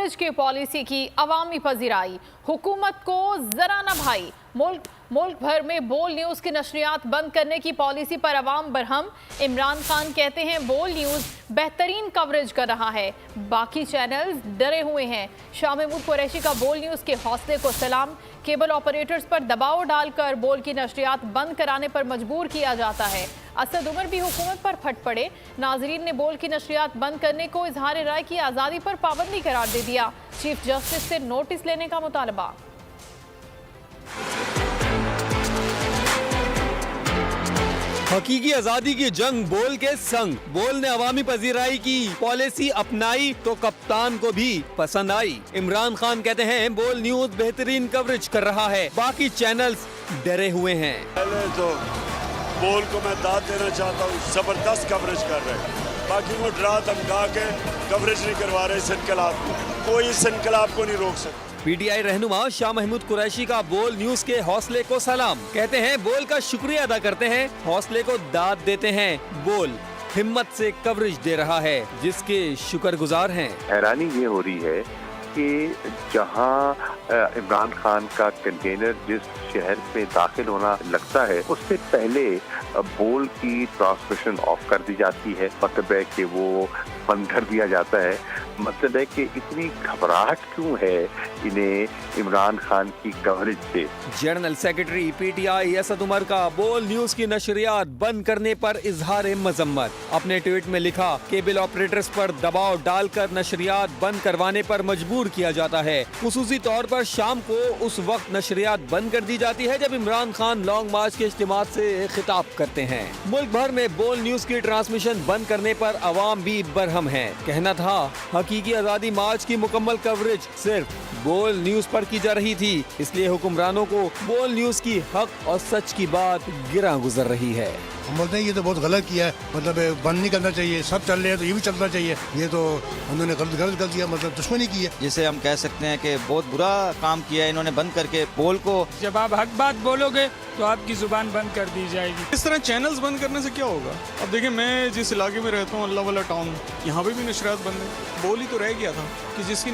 Coverage की policy की अवामी पजीराई, हुकूमत को जरा न भाई। मुल्क भर में बोल न्यूज़ की नशरियात बंद करने की पॉलिसी पर अवाम बरहम। इमरान खान कहते हैं बोल न्यूज़ बेहतरीन कवरेज कर रहा है, बाकी चैनल्स डरे हुए हैं। शाह महमूद कुरैशी का बोल न्यूज़ के हौसले को सलाम। केबल ऑपरेटर्स पर दबाव डालकर बोल की नशरियात बंद कराने पर मजबूर किया जाता है। असद उमर भी हुकूमत पर फट पड़े। नाजरीन ने बोल की नशरियात बंद करने को इजहार राय की आज़ादी पर पाबंदी करार दे दिया। चीफ जस्टिस से नोटिस लेने का मुतालबा। हकीकी आजादी की जंग बोल के संग। बोल ने अवामी पजीराई की पॉलिसी अपनाई तो कप्तान को भी पसंद आई। इमरान खान कहते हैं बोल न्यूज बेहतरीन कवरेज कर रहा है, बाकी चैनल्स डरे हुए हैं। पहले तो बोल को मैं दाद देना चाहता हूँ, जबरदस्त कवरेज कर रहे हैं। बाकी वो डरा धमका के कवरेज नहीं करवा रहे इस इनकलाब को, कोई इस इनकलाब को नहीं रोक सकता। पीटीआई रहनुमा शाह महमूद कुरैशी का बोल न्यूज के हौसले को सलाम। कहते हैं बोल का शुक्रिया अदा करते हैं, हौसले को दाद देते हैं। बोल हिम्मत से कवरेज दे रहा है, जिसके शुक्रगुजार हैं। हैरानी ये हो रही है कि जहां इमरान खान का कंटेनर जिस शहर में दाखिल होना लगता है, उससे पहले बोल की ट्रांसमिशन ऑफ कर दी जाती है। मतलब है कि वो बंद कर दिया जाता है। मतलब है कि इतनी घबराहट क्यों है इन्हें इमरान खान की कवरेज से। General secretary PTI Asad Umar का बोल न्यूज की नशरियात बंद करने पर इजहार मजम्मत। अपने ट्वीट में लिखा, केबल ऑपरेटर्स पर दबाव डालकर नशरियात बंद करवाने पर मजबूर किया जाता है। खुसूसी तौर पर शाम को उस वक्त नशरियात बंद कर दी जाती है जब इमरान खान लॉन्ग मार्च के इज्तिमा से खिताब करते हैं। मुल्क भर में बोल न्यूज की ट्रांसमिशन बंद करने पर अवाम भी बरहम है। कहना था हकीकी आजादी मार्च की मुकम्मल कवरेज सिर्फ बोल न्यूज पर की जा रही थी, इसलिए हुक्मरानों को बोल न्यूज की हक और सच की बात गिरा गुजर रही है। हम बोलते हैं ये तो बहुत गलत किया है, मतलब बंद नहीं करना चाहिए, सब चल रहे हैं तो ये भी चलना चाहिए। ये तो उन्होंने गलत कर दिया, मतलब दुश्मनी की है। जिसे हम कह सकते हैं कि बहुत बुरा काम किया है इन्होंने बंद करके बोल को। जब आप हक बात बोलोगे तो आपकी जुबान बंद कर दी जाएगी। इस तरह चैनल्स बंद करने से क्या होगा? अब देखिए, मैं जिस इलाके में रहता हूँ, अल्लाह वाला टाउन, यहाँ पे भी नशरियात बंद है। बोल ही तो रह गया था कि जिसकी